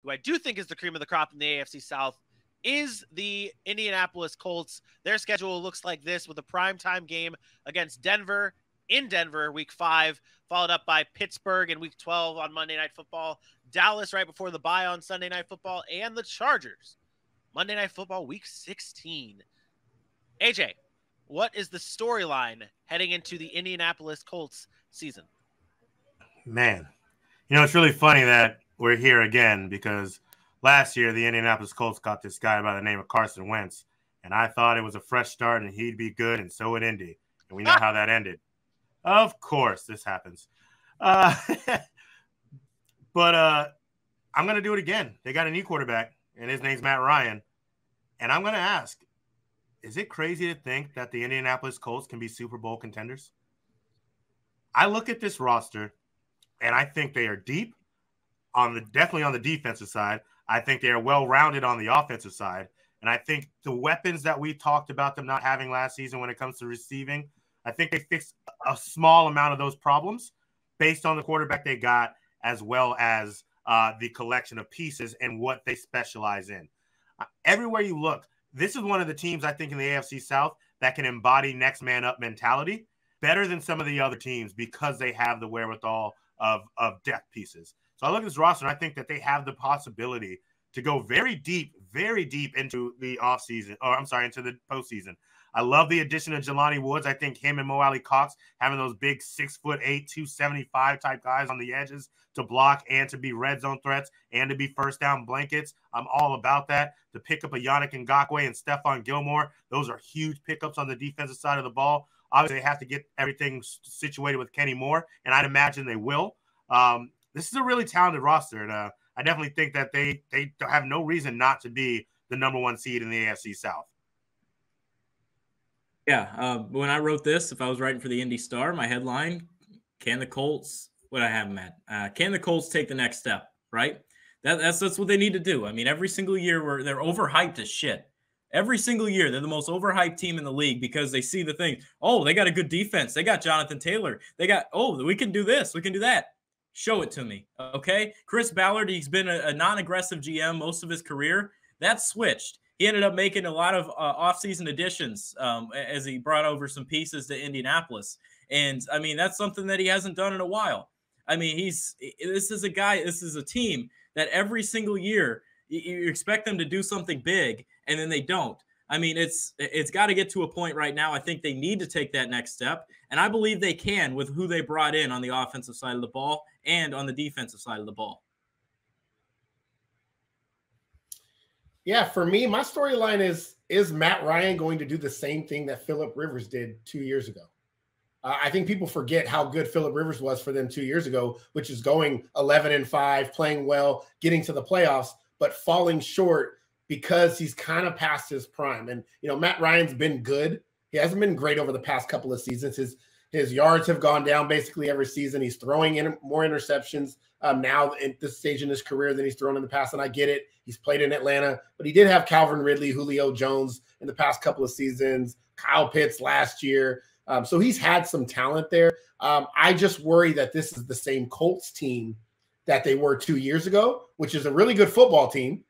who I do think is the cream of the crop in the AFC South, is the Indianapolis Colts. Their schedule looks like this, with a primetime game against Denver in Denver, week 5, followed up by Pittsburgh in week 12 on Monday Night Football, Dallas right before the bye on Sunday Night Football, and the Chargers Monday Night Football week 16. AJ, what is the storyline heading into the Indianapolis Colts season? Man, it's really funny that we're here again, because last year the Indianapolis Colts got this guy by the name of Carson Wentz, and I thought it was a fresh start and he'd be good, and so would Indy. And we know how that ended. Of course, this happens. But I'm going to do it again. They got a new quarterback, and his name's Matt Ryan. And I'm going to ask, is it crazy to think that the Indianapolis Colts can be Super Bowl contenders? I look at this roster, and I think they are deep, definitely on the defensive side. I think they are well-rounded on the offensive side. And I think the weapons that we talked about them not having last season when it comes to receiving, I think they fixed a small amount of those problems based on the quarterback they got, as well as the collection of pieces and what they specialize in. Everywhere you look, this is one of the teams, I think, in the AFC South that can embody next man up mentality better than some of the other teams, because they have the wherewithal of depth pieces. So I look at this roster, and I think that they have the possibility to go very deep into the offseason, into the postseason. I love the addition of Jelani Woods. I think him and Mo Alley Cox, having those big 6'8", 275 type guys on the edges to block and to be red zone threats and to be first down blankets, I'm all about that. To pick up a Yannick Ngakoue and Stephon Gilmore, those are huge pickups on the defensive side of the ball. Obviously, they have to get everything situated with Kenny Moore, and I'd imagine they will. This is a really talented roster, and I definitely think that they have no reason not to be the number 1 seed in the AFC South. Yeah, when I wrote this, if I was writing for the Indy Star, my headline, can the Colts, what I have them at, can the Colts take the next step, right? That's what they need to do. I mean, every single year they're overhyped as shit. Every single year, they're the most overhyped team in the league because they see the thing. Oh, they got a good defense. They got Jonathan Taylor. They got, we can do this. We can do that. Show it to me, okay? Chris Ballard, he's been a non-aggressive GM most of his career. That switched. He ended up making a lot of offseason additions as he brought over some pieces to Indianapolis. And, I mean, that's something that he hasn't done in a while. I mean, this is a team that every single year you expect them to do something big, and then they don't. I mean, it's got to get to a point right now. I think they need to take that next step, and I believe they can with who they brought in on the offensive side of the ball and on the defensive side of the ball. Yeah, for me, my storyline is Matt Ryan going to do the same thing that Phillip Rivers did 2 years ago? I think people forget how good Phillip Rivers was for them 2 years ago, which is going 11-5, playing well, getting to the playoffs, but falling short because he's kind of past his prime. And, Matt Ryan's been good. He hasn't been great over the past couple of seasons. His yards have gone down basically every season. He's throwing in more interceptions now at this stage in his career than he's thrown in the past. And I get it. He's played in Atlanta, but he did have Calvin Ridley, Julio Jones in the past couple of seasons, Kyle Pitts last year. So he's had some talent there. I just worry that this is the same Colts team that they were 2 years ago, which is a really good football team,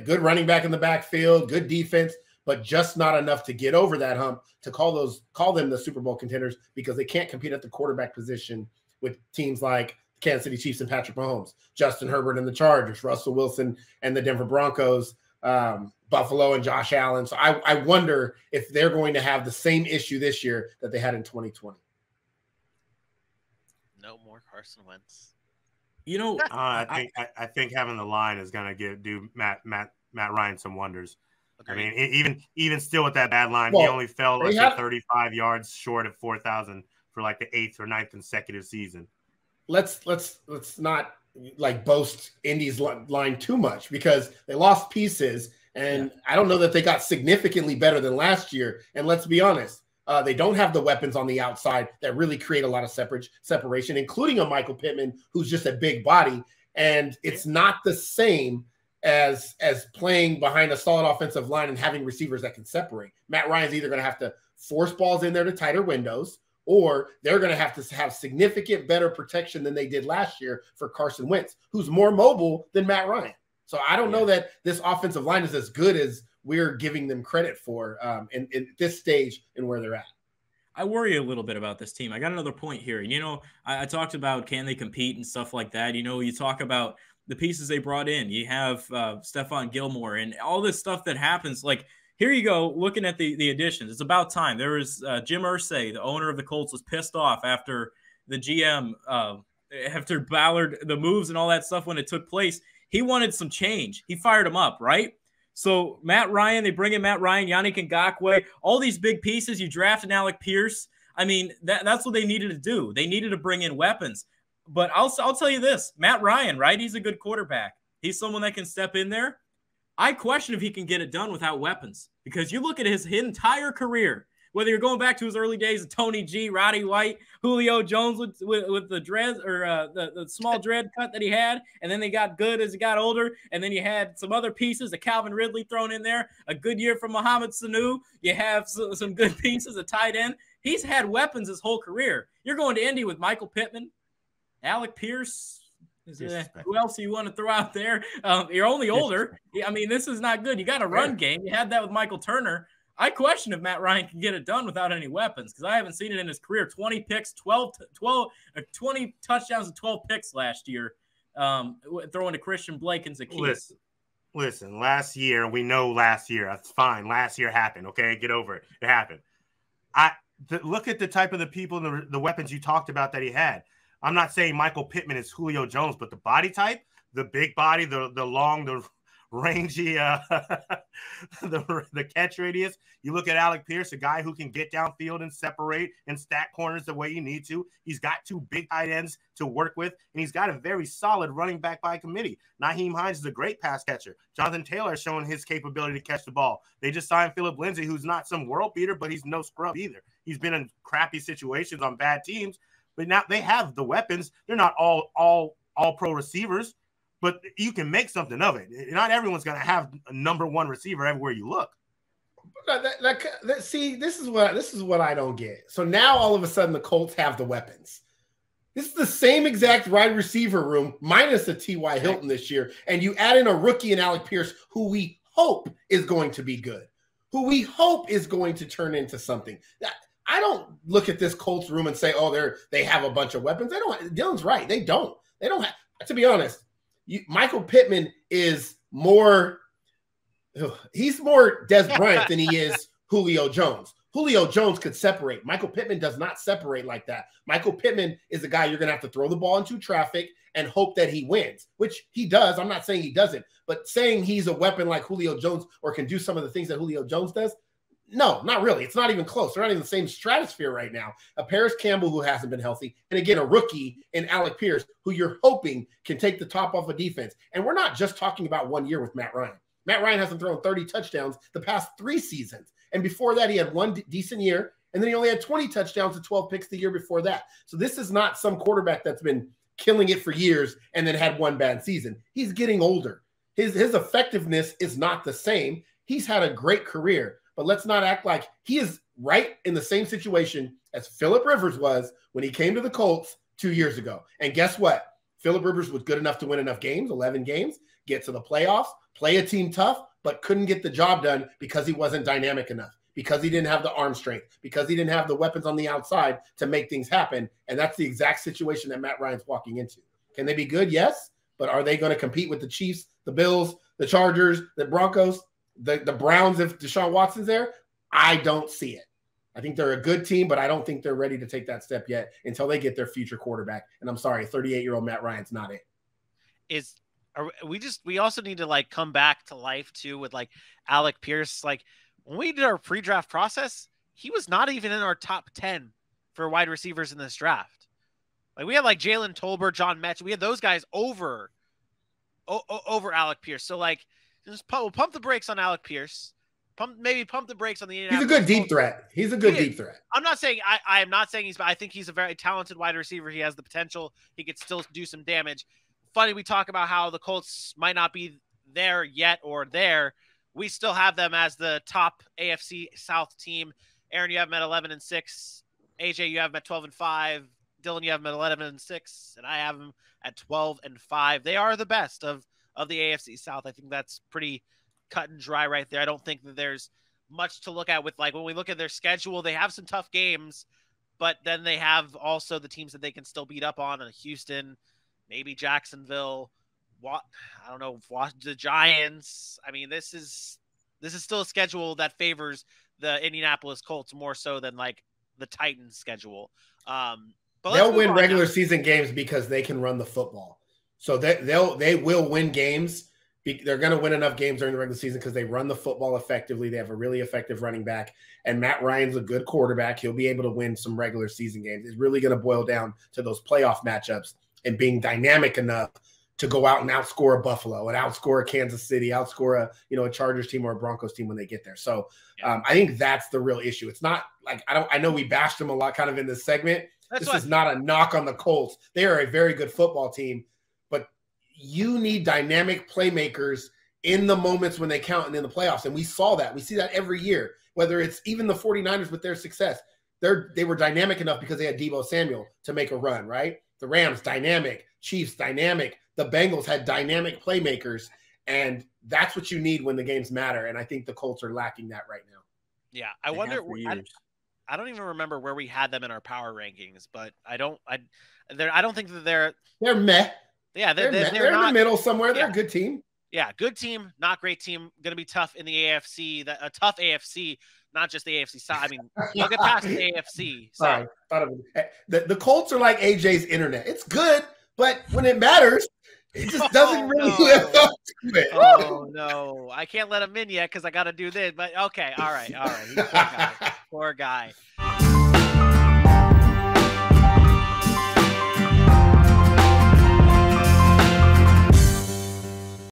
good running back in the backfield, good defense, but just not enough to get over that hump to call them the Super Bowl contenders, because they can't compete at the quarterback position with teams like Kansas City Chiefs and Patrick Mahomes, Justin Herbert and the Chargers, Russell Wilson and the Denver Broncos, Buffalo and Josh Allen. So I wonder if they're going to have the same issue this year that they had in 2020. No more Carson Wentz. I think having the line is going to do Matt Ryan some wonders. Okay. I mean, even still with that bad line, he only fell 35 yards short of 4,000 for like the 8th or 9th consecutive season. Let's not boast Indy's line too much, because they lost pieces, and I don't know that they got significantly better than last year. And let's be honest, they don't have the weapons on the outside that really create a lot of separation, including a Michael Pittman, who's just a big body. And it's not the same as playing behind a solid offensive line and having receivers that can separate. Matt Ryan's either going to have to force balls in there to tighter windows, or they're going to have significant better protection than they did last year for Carson Wentz, who's more mobile than Matt Ryan. So I don't know that this offensive line is as good as we're giving them credit for in this stage and where they're at. I worry a little bit about this team. I got another point here. I talked about can they compete and stuff like that. You talk about the pieces they brought in. You have Stephon Gilmore and all this stuff that happens. Like, here you go, looking at the additions. It's about time. There was Jim Irsay, the owner of the Colts, was pissed off after the GM, after Ballard, the moves and all that stuff when it took place. He wanted some change. He fired him up, right? So Matt Ryan, they bring in Matt Ryan, Yannick Ngakoue, all these big pieces. You drafted Alec Pierce. I mean, that's what they needed to do. They needed to bring in weapons. But I'll tell you this, Matt Ryan, right? He's a good quarterback. He's someone that can step in there. I question if he can get it done without weapons, because you look at his entire career, whether you're going back to his early days of Tony G, Roddy White, Julio Jones with the dreads or the small dread cut that he had, and then they got good as he got older, and then you had some other pieces, a Calvin Ridley thrown in there, a good year from Mohamed Sanu. You have some good pieces, a tight end. He's had weapons his whole career. You're going to Indy with Michael Pittman, Alec Pierce. Who else do you want to throw out there? You're only older. I mean, this is not good. You got a run game. You had that with Michael Turner. I question if Matt Ryan can get it done without any weapons, because I haven't seen it in his career. 20 picks, 20 touchdowns and 12 picks last year, throwing to Christian Blake and Zacchaeus. Listen, last year, we know last year. That's fine. Last year happened, okay? Get over it. It happened. Look at the type of the people and the weapons you talked about that he had. I'm not saying Michael Pittman is Julio Jones, but the body type, the big body, the long, the rangy, the catch radius. You look at Alec Pierce, a guy who can get downfield and separate and stack corners the way you need to. He's got two big tight ends to work with, and he's got a very solid running back by committee. Nyheim Hines is a great pass catcher. Jonathan Taylor has shown his capability to catch the ball. They just signed Phillip Lindsay, who's not some world beater, but he's no scrub either. He's been in crappy situations on bad teams, but now they have the weapons. They're not all pro receivers, but you can make something of it. Not everyone's going to have a number one receiver everywhere you look. See, this is what I don't get. So now all of a sudden the Colts have the weapons. This is the same exact wide receiver room minus a T.Y. Hilton this year, and you add in a rookie in Alec Pierce, who we hope is going to be good, who we hope is going to turn into something. I don't look at this Colts room and say, "Oh, they have a bunch of weapons." They don't. Dylan's right. They don't. They don't have. To be honest, Michael Pittman is more. He's more Des Bryant than he is Julio Jones. Julio Jones could separate. Michael Pittman does not separate like that. Michael Pittman is a guy you're going to have to throw the ball into traffic and hope that he wins, which he does. I'm not saying he doesn't, but saying he's a weapon like Julio Jones or can do some of the things that Julio Jones does, no, not really. It's not even close. They're not even the same stratosphere right now. A Paris Campbell who hasn't been healthy, and again, a rookie in Alec Pierce who you're hoping can take the top off of defense. And we're not just talking about 1 year with Matt Ryan. Matt Ryan hasn't thrown 30 touchdowns the past 3 seasons. And before that, he had one decent year, and then he only had 20 touchdowns and 12 picks the year before that. So this is not some quarterback that's been killing it for years and then had one bad season. He's getting older. His effectiveness is not the same. He's had a great career, but let's not act like he is right in the same situation as Phillip Rivers was when he came to the Colts 2 years ago. And guess what? Phillip Rivers was good enough to win enough games, 11 games, get to the playoffs, play a team tough, but couldn't get the job done because he wasn't dynamic enough, because he didn't have the arm strength, because he didn't have the weapons on the outside to make things happen. And that's the exact situation that Matt Ryan's walking into. Can they be good? Yes. But are they going to compete with the Chiefs, the Bills, the Chargers, the Broncos, the Browns if Deshaun Watson's there? I don't see it. I think they're a good team, but I don't think they're ready to take that step yet until they get their future quarterback. And I'm sorry, 38-year-old Matt Ryan's not it. We also need to like come back to life too with like Alec Pierce. Like when we did our pre-draft process, he was not even in our top 10 for wide receivers in this draft. Like we had like Jalen Tolbert, John Metch. We had those guys over Alec Pierce. So like just pump the brakes on Alec Pierce. Maybe pump the brakes on the Indianapolis. He's a good deep threat. He's a good deep threat. I'm not saying I am not saying I think he's a very talented wide receiver. He has the potential. He could still do some damage. Funny, we talk about how the Colts might not be there yet or there. We still have them as the top AFC South team. Aaron, you have them at 11-6. AJ, you have them at 12-5. Dylan, you have them at 11-6, and I have them at 12-5. They are the best of of the AFC South. I think that's pretty cut and dry right there. I don't think that there's much to look at with, like, when we look at their schedule, they have some tough games, but then they have also the teams that they can still beat up on, Houston, maybe Jacksonville, I don't know, the Giants. I mean, this is still a schedule that favors the Indianapolis Colts more so than like the Titans schedule. But they'll win regular season games because they can run the football. So they will win games. They're going to win enough games during the regular season because they run the football effectively. They have a really effective running back, and Matt Ryan's a good quarterback. He'll be able to win some regular season games. It's really going to boil down to those playoff matchups and being dynamic enough to go out and outscore a Buffalo and outscore a Kansas City, outscore a Chargers team or a Broncos team when they get there. So I think that's the real issue. It's not like I know we bashed them a lot kind of in this segment. This is not a knock on the Colts. They are a very good football team, but you need dynamic playmakers in the moments when they count and in the playoffs. And we saw that. We see that every year, whether it's even the 49ers with their success. They were dynamic enough because they had Deebo Samuel to make a run, right? The Rams, dynamic. Chiefs, dynamic. The Bengals had dynamic playmakers, and that's what you need when the games matter. And I think the Colts are lacking that right now. Yeah, I wonder. I don't even remember where we had them in our power rankings, but I don't think that they're meh. Yeah, they're not, in the middle somewhere. They're a good team. Yeah, good team, not great team. Going to be tough in the AFC. A tough AFC, not just the AFC side. I mean, look at past the AFC. Sorry, the Colts are like AJ's internet. It's good, but when it matters, it just doesn't really live up to it. Oh no, I can't let him in yet because I got to do this. But okay, all right. Poor guy.